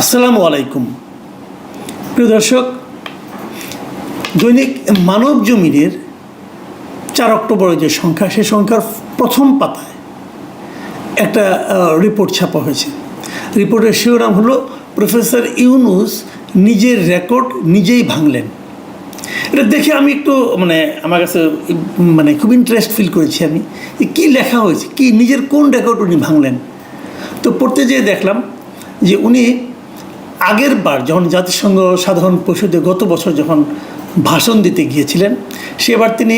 আসসালামু আলাইকুম প্রিয় দর্শক, দৈনিক মানব জমিনের 4 অক্টোবরের যে সংখ্যা, সেই সংখ্যার প্রথম পাতায় একটা রিপোর্ট ছাপা হয়েছে। রিপোর্টের শিরোনাম হলো প্রফেসর ইউনূস নিজের রেকর্ড নিজেই ভাঙলেন। এটা দেখে আমি একটু আমার কাছে খুব ইন্টারেস্ট ফিল করেছি আমি, কী লেখা হয়েছে, কি নিজের কোন রেকর্ড উনি ভাঙলেন। তো পড়তে যেয়ে দেখলাম যে উনি আগের বার যখন জাতিসংঘ সাধারণ পরিষদে গত বছর যখন ভাষণ দিতে গিয়েছিলেন, সেবার তিনি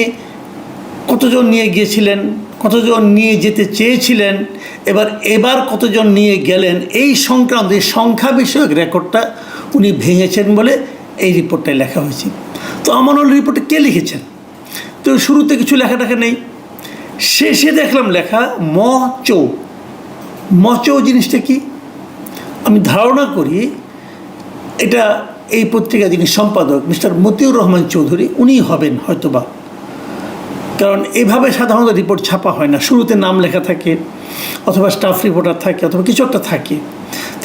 কতজন নিয়ে গিয়েছিলেন, কতজন নিয়ে যেতে চেয়েছিলেন, এবার কতজন নিয়ে গেলেন, এই সংক্রান্ত এই সংখ্যা বিষয়ক রেকর্ডটা উনি ভেঙেছেন বলে এই রিপোর্টটায় লেখা হয়েছে। তো আমার রিপোর্টে কে লিখেছেন? তো শুরুতে কিছু লেখাটাকে নেই, শেষে দেখলাম লেখা মচৌ জিনিসটা কি আমি ধারণা করি এটা এই পত্রিকা যিনি সম্পাদক মিস্টার মতিউর রহমান চৌধুরী, উনিই হবেন হয়তোবা, কারণ এইভাবে সাধারণত রিপোর্ট ছাপা হয় না। শুরুতে নাম লেখা থাকে, অথবা স্টাফ রিপোর্টার থাকে, অথবা কিছু একটা থাকে,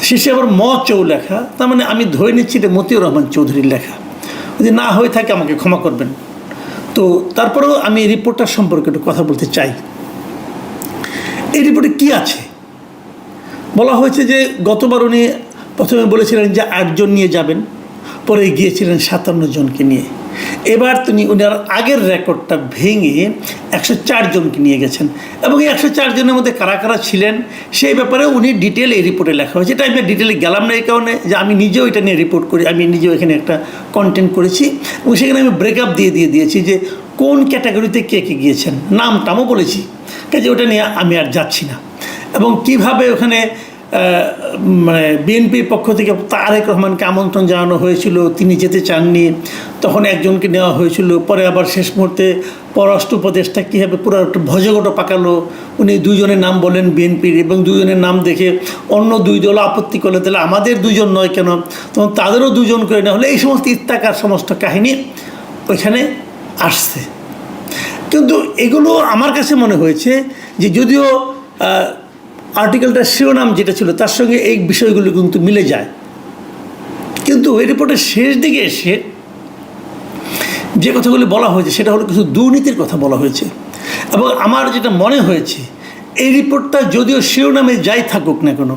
শেষে আবার মচৌ লেখা। তার মানে আমি ধরে নিচ্ছি এটা মতিউর রহমান চৌধুরীর লেখা। যদি না হয়ে থাকে আমাকে ক্ষমা করবেন। তো তারপরেও আমি এই রিপোর্টটার সম্পর্কে একটু কথা বলতে চাই। এই রিপোর্টে কি আছে বলা হয়েছে যে গতবার উনি প্রথমে বলেছিলেন যে 8 জন নিয়ে যাবেন, পরে গিয়েছিলেন 57 জনকে নিয়ে। এবার উনার আগের রেকর্ডটা ভেঙে 104 জনকে নিয়ে গেছেন, এবং এই 104 জনের মধ্যে কারা কারা ছিলেন সেই ব্যাপারে উনি ডিটেল এই রিপোর্টে লেখা হয়েছে। এটা আমি ডিটেলে গেলাম না এই কারণে যে আমি নিজেও এটা নিয়ে রিপোর্ট করি, আমি নিজেও এখানে একটা কন্টেন্ট করেছি, এবং সেখানে আমি ব্রেকআপ দিয়েছি যে কোন ক্যাটাগরিতে কে কে গিয়েছেন, নামটামও বলেছি, কাজে ওটা নিয়ে আমি আর যাচ্ছি না। এবং কিভাবে ওখানে বিএনপির পক্ষ থেকে তারেক রহমানকে আমন্ত্রণ জানানো হয়েছিল, তিনি যেতে চাননি, তখন একজনকে নেওয়া হয়েছিল, পরে আবার শেষ মুহূর্তে পররাষ্ট্র উপদেষ্টা কীভাবে পুরো একটা ভজগটো পাকালো, উনি 2 জনের নাম বলেন বিএনপির, এবং 2 জনের নাম দেখে অন্য 2 দল আপত্তি করলে তাহলে আমাদের 2 জন নয় কেন, তখন তাদেরও 2 জন করে নেওয়া হলে, এই সমস্ত ইত্যাকার সমস্ত কাহিনী ওইখানে আসছে। কিন্তু এগুলো আমার কাছে মনে হয়েছে যে যদিও আর্টিকেলটার শিরোনাম যেটা ছিল তার সঙ্গে এই বিষয়গুলো কিন্তু মিলে যায়, কিন্তু এই রিপোর্টের শেষ দিকে এসে যে কথাগুলি বলা হয়েছে সেটা হলো কিছু দুর্নীতির কথা বলা হয়েছে। এবং আমার যেটা মনে হয়েছে, এই রিপোর্টটা যদিও শিরোনামে যাই থাকুক না কেন,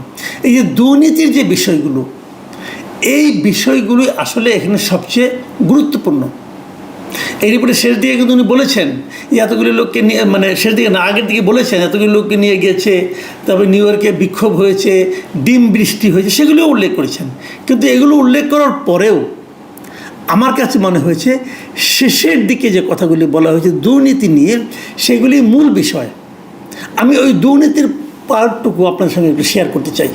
এই যে দুর্নীতির যে বিষয়গুলো, এই বিষয়গুলি আসলে এখানে সবচেয়ে গুরুত্বপূর্ণ। এই রিপোর্টের শেষ দিকে কিন্তু উনি বলেছেন যে এতগুলি লোককে নিয়ে, শেষ দিকে না আগের দিকে বলেছেন এতগুলি লোককে নিয়ে গিয়েছে, তারপরে নিউ ইয়র্কে বিক্ষোভ হয়েছে, ডিম বৃষ্টি হয়েছে, সেগুলিও উল্লেখ করেছেন। কিন্তু এগুলো উল্লেখ করার পরেও আমার কাছে মনে হয়েছে শেষের দিকে যে কথাগুলি বলা হয়েছে দুর্নীতি নিয়ে, সেগুলি মূল বিষয়। আমি ওই দুর্নীতির পার্টটুকু আপনার সঙ্গে একটু শেয়ার করতে চাই।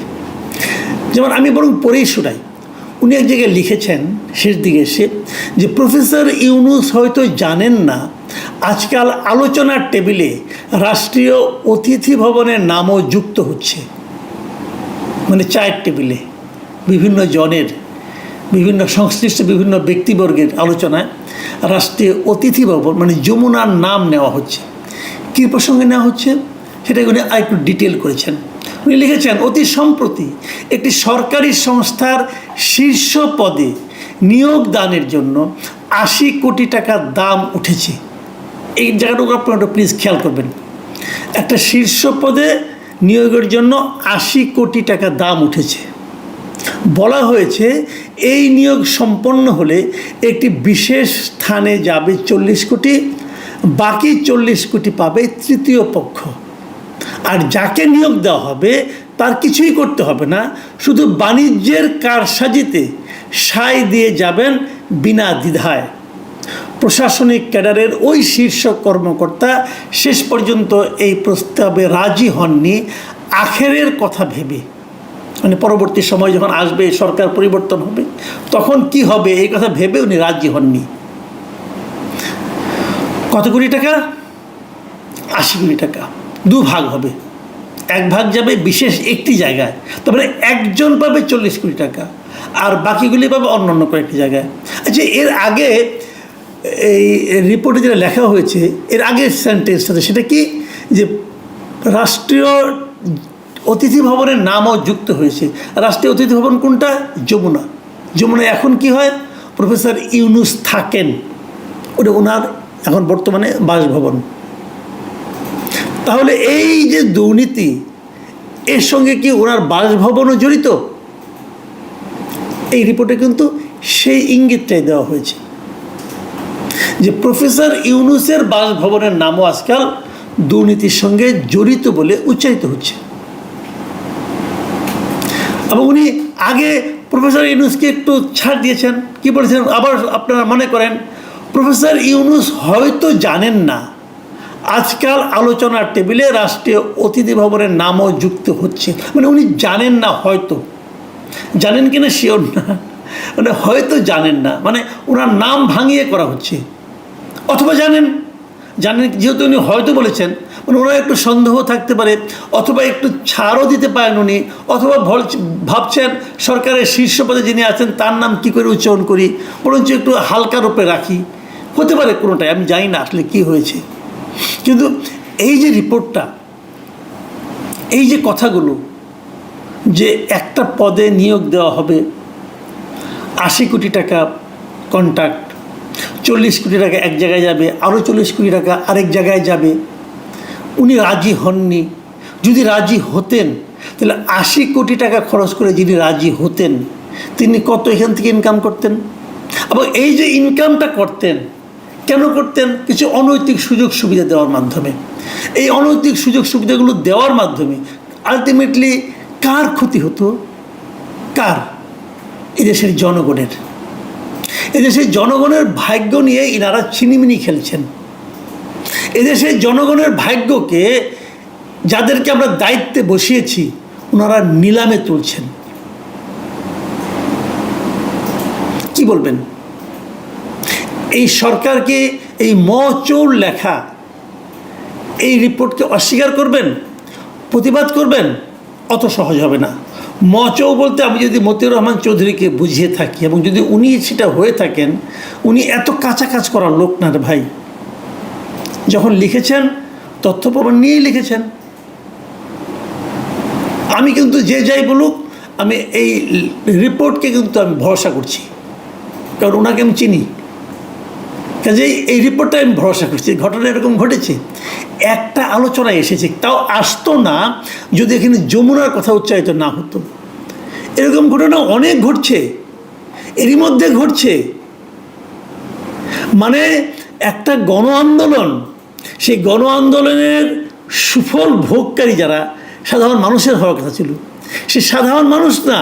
যেমন আমি বরং পড়েই শোনাই। উনি এক জায়গায় লিখেছেন শেষ দিকে এসে যে প্রফেসর ইউনূস হয়তো জানেন না আজকাল আলোচনার টেবিলে রাষ্ট্রীয় অতিথি ভবনের নামও যুক্ত হচ্ছে। চায়ের টেবিলে বিভিন্ন জনের, বিভিন্ন সংশ্লিষ্ট বিভিন্ন ব্যক্তিবর্গের আলোচনায় রাষ্ট্রীয় অতিথি ভবন যমুনার নাম নেওয়া হচ্ছে। কী প্রসঙ্গে নেওয়া হচ্ছে সেটা উনি আরেকটু ডিটেল করেছেন। উনি লিখেছেন, অতি সম্প্রতি একটি সরকারি সংস্থার শীর্ষ পদে নিয়োগ দানের জন্য 80 কোটি টাকার দাম উঠেছে। এই জায়গাটুকু আপনারা প্লিজ খেয়াল করবেন। একটা শীর্ষ পদে নিয়োগের জন্য 80 কোটি টাকা দাম উঠেছে। বলা হয়েছে এই নিয়োগ সম্পন্ন হলে একটি বিশেষ স্থানে যাবে 40 কোটি, বাকি 40 কোটি পাবে তৃতীয় পক্ষ। আর যাকে নিয়োগ দেওয়া হবে তার কিছুই করতে হবে না, শুধু বাণিজ্যের কারসাজিতে সায় দিয়ে যাবেন বিনা দ্বিধায়। প্রশাসনিক ক্যাডারের ওই শীর্ষ কর্মকর্তা শেষ পর্যন্ত এই প্রস্তাবে রাজি হননি আখেরের কথা ভেবে। পরবর্তী সময় যখন আসবে, সরকার পরিবর্তন হবে, তখন কি হবে এই কথা ভেবে উনি রাজি হননি। কত কোটি টাকা? 80 কোটি টাকা। 2 ভাগ হবে, 1 ভাগ যাবে বিশেষ একটি জায়গায়, তারপরে একজন পাবে 40 কোটি টাকা, আর বাকিগুলি পাবে অন্য কয়েকটি জায়গায়। আচ্ছা, এর আগে এই রিপোর্টে যেটা লেখা হয়েছে, এর আগের সেন্টেন্সটা সেটা কি, যে রাষ্ট্রীয় অতিথি ভবনের নামও যুক্ত হয়েছে। রাষ্ট্রীয় অতিথি ভবন কোনটা? যমুনা। যমুনা এখন কি হয়, প্রফেসর ইউনূস থাকেন, ওটা ওনার এখন বর্তমানে বাসভবন। তাহলে এই যে দুর্নীতি, এর সঙ্গে কি ওনার বাসভবনও জড়িত? এই রিপোর্টে কিন্তু সেই ইঙ্গিতটাই দেওয়া হয়েছে যে প্রফেসর ইউনূসের বাসভবনের নামও আজকাল দুর্নীতির সঙ্গে জড়িত বলে উচ্চারিত হচ্ছে। এবং উনি আগে প্রফেসর ইউনূসকে একটু ছাড় দিয়েছেন, কি বলেছেন আবার আপনারা মনে করেন, প্রফেসর ইউনূস হয়তো জানেন না আজকাল আলোচনার টেবিলে রাষ্ট্রীয় অতিথি ভবনের নামও যুক্ত হচ্ছে। মানে উনি জানেন না, হয়তো জানেন কিনা শিওর না, মানে হয়তো জানেন না, মানে ওনার নাম ভাঙিয়ে করা হচ্ছে। অথবা জানেন যেহেতু উনি হয়তো বলেছেন, মানে ওনার একটু সন্দেহ থাকতে পারে, অথবা একটু ছাড়ও দিতে পারেন উনি, অথবা ভাবছেন সরকারের শীর্ষ পদে যিনি আছেন তার নাম কি করে উচ্চারণ করি, বরঞ্চ একটু হালকা রূপে রাখি, হতে পারে কোনোটাই, আমি জানি না আসলে কী হয়েছে। কিন্তু এই যে রিপোর্টটা, এই যে কথাগুলো, যে একটা পদে নিয়োগ দেওয়া হবে, 80 কোটি টাকা কন্ট্রাক্ট, 40 কোটি টাকা এক জায়গায় যাবে, আরও 40 কোটি টাকা আরেক জায়গায় যাবে, উনি রাজি হননি। যদি রাজি হতেন তাহলে 80 কোটি টাকা খরচ করে যিনি রাজি হতেন তিনি কত এখান থেকে ইনকাম করতেন? এবং এই যে ইনকামটা করতেন, কেন করতেন? কিছু অনৈতিক সুযোগ সুবিধা দেওয়ার মাধ্যমে। এই অনৈতিক সুযোগ সুবিধাগুলো দেওয়ার মাধ্যমে আলটিমেটলি কার ক্ষতি হতো? কার? এদেশের জনগণের। এদেশের জনগণের ভাগ্য নিয়ে ইনারা ছিনিমিনি খেলছেন। এদেশের জনগণের ভাগ্যকে, যাদেরকে আমরা দায়িত্বে বসিয়েছি, ওনারা নিলামে তুলছেন। কি বলবেন? এই সরকারকে এই মচৌর লেখা এই রিপোর্টকে অস্বীকার করবেন, প্রতিবাদ করবেন? অত সহজ হবে না। মচৌ বলতে আমি যদি মতিউর রহমান চৌধুরীকে বুঝিয়ে থাকি, এবং যদি উনি সেটা হয়ে থাকেন, উনি এত কাঁচা কাজ করার লোক না রে ভাই। যখন লিখেছেন তথ্য প্রমাণ নিয়েই লিখেছেন। আমি কিন্তু যে যাই বলুক, আমি এই রিপোর্টকে কিন্তু আমি ভরসা করছি, কারণ ওনাকে আমি চিনি। কাজেই এই রিপোর্টটা আমি ভরসা করছি। ঘটনা এরকম ঘটেছে, একটা আলোচনায় এসেছে, তাও আসতো না যদি এখানে যমুনার কথা উচ্চারিত না হতো। এরকম ঘটনা অনেক ঘটছে, এরই মধ্যে ঘটছে। মানে একটা গণ আন্দোলন, সেই গণ আন্দোলনের সুফল ভোগকারী যারা সাধারণ মানুষের হওয়ার কথা ছিল, সে সাধারণ মানুষ না,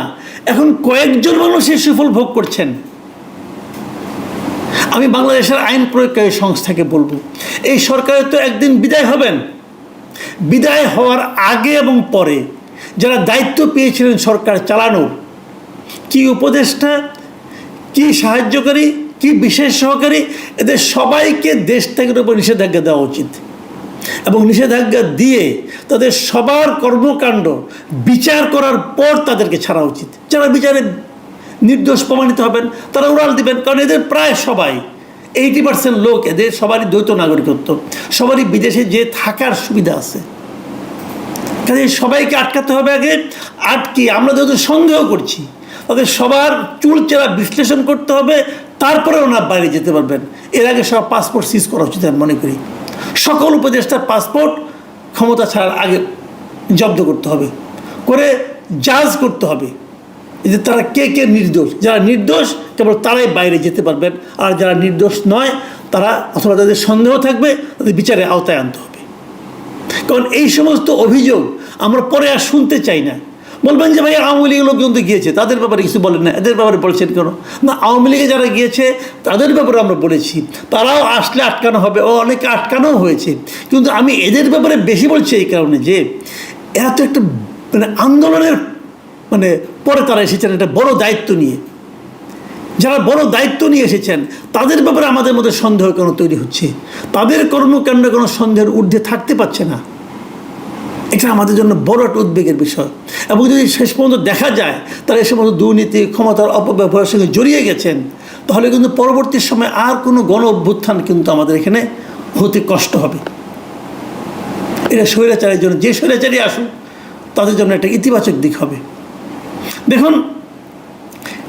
এখন কয়েকজন মানুষ এই সুফল ভোগ করছেন। আমি বাংলাদেশের আইন প্রয়োগকারী সংস্থাকে বলবো, এই সরকারের তো একদিন বিদায় হবেন। বিদায় হওয়ার আগে এবং পরে যারা দায়িত্ব পেয়েছিলেন সরকার চালানোর, কি উপদেষ্টা, কি সাহায্যকারী, কি বিশেষ সহকারী, এদের সবাইকে দেশ ত্যাগের উপর নিষেধাজ্ঞা দেওয়া উচিত। এবং নিষেধাজ্ঞা দিয়ে তাদের সবার কর্মকাণ্ড বিচার করার পর তাদেরকে ছাড়া উচিত। যারা বিচারে নির্দোষ প্রমাণিত হবেন তারা উড়াল দিবেন, কারণ এদের প্রায় সবাই 80% লোক, এদের সবারই দ্বৈত নাগরিকত্ব, সবারই বিদেশে যে থাকার সুবিধা আছে। কাজে সবাইকে আটকাতে হবে আগে। আটকে আমরা যাদের সন্দেহ করছি তাদের সবার চুলচেরা বিশ্লেষণ করতে হবে, তারপরে ওনার বাইরে যেতে পারবেন। এর আগে সব পাসপোর্ট সিজ করা উচিত আমি মনে করি। সকল উপদেষ্টার পাসপোর্ট ক্ষমতা ছাড়ার আগে জব্দ করতে হবে, করে জাজ করতে হবে যে তারা কে কে নির্দোষ। যারা নির্দোষ কেবল তারাই বাইরে যেতে পারবেন, আর যারা নির্দোষ নয় তারা, অথবা তাদের সন্দেহ থাকবে, তাদের বিচারের আওতায় আনতে হবে। কারণ এই সমস্ত অভিযোগ আমরা পরে আর শুনতে চাই না। বলবেন যে ভাই আওয়ামী লীগের লোকজন তো গিয়েছে, তাদের ব্যাপারে কিছু বলেন না, এদের ব্যাপারে বলছেন কেন? না, আওয়ামী লীগে যারা গিয়েছে তাদের ব্যাপারে আমরা বলেছি, তারাও আসলে আটকানো হবে, ও অনেকে আটকানো হয়েছে। কিন্তু আমি এদের ব্যাপারে বেশি বলছি এই কারণে যে এরা তো একটা মানে আন্দোলনের পরে তারা এসেছেন একটা বড় দায়িত্ব নিয়ে। যারা বড় দায়িত্ব নিয়ে এসেছেন তাদের ব্যাপারে আমাদের মধ্যে সন্দেহ কেন তৈরি হচ্ছে? তাদের কর্মকাণ্ড কোনো সন্দেহের ঊর্ধ্বে থাকতে পারছে না। এটা আমাদের জন্য বড় একটা উদ্বেগের বিষয়। এবং যদি শেষ পর্যন্ত দেখা যায় তারা এই সমস্ত দুর্নীতি, ক্ষমতার অপব্যবহারের সঙ্গে জড়িয়ে গেছেন, তাহলে কিন্তু পরবর্তী সময় আর কোনো গণ অভ্যুত্থান কিন্তু আমাদের এখানে হতে কষ্ট হবে। এটা স্বৈরাচারের জন্য, যে স্বৈরাচারী আসুক তাদের জন্য একটা ইতিবাচক দিক হবে। দেখুন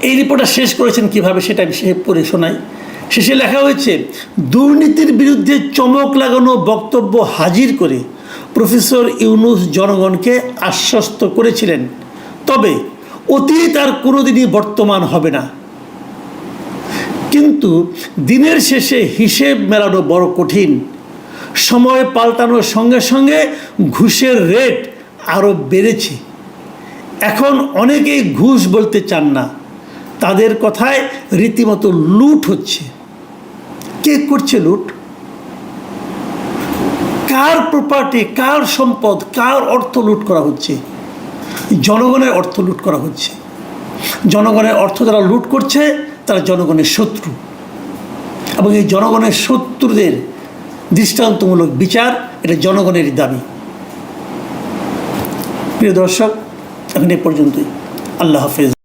এই রিপোর্টটা শেষ করেছেন কিভাবে সেটা আমি পড়ে শোনাই। শেষে লেখা হয়েছে, দুর্নীতির বিরুদ্ধে চমক লাগানো বক্তব্য হাজির করে প্রফেসর ইউনূস জনগণকে আশ্বস্ত করেছিলেন, তবে অতীত আর কোনোদিনই বর্তমান হবে না। কিন্তু দিনের শেষে হিসেব মেলানো বড় কঠিন। সময় পাল্টানোর সঙ্গে সঙ্গে ঘুষের রেট আরও বেড়েছে। এখন অনেকেই ঘুষ বলতে চান না, তাদের কথায় রীতিমতো লুট হচ্ছে। কে করছে লুট? কার প্রপার্টি, কার সম্পদ, কার অর্থ লুট করা হচ্ছে? জনগণের অর্থ লুট করা হচ্ছে। জনগণের অর্থ যারা লুট করছে তারা জনগণের শত্রু, এবং এই জনগণের শত্রুদের দৃষ্টান্তমূলক বিচার এটা জনগণেরই দাবি। প্রিয় দর্শক, এখন এ পর্যন্তই। আল্লাহ হাফেজ।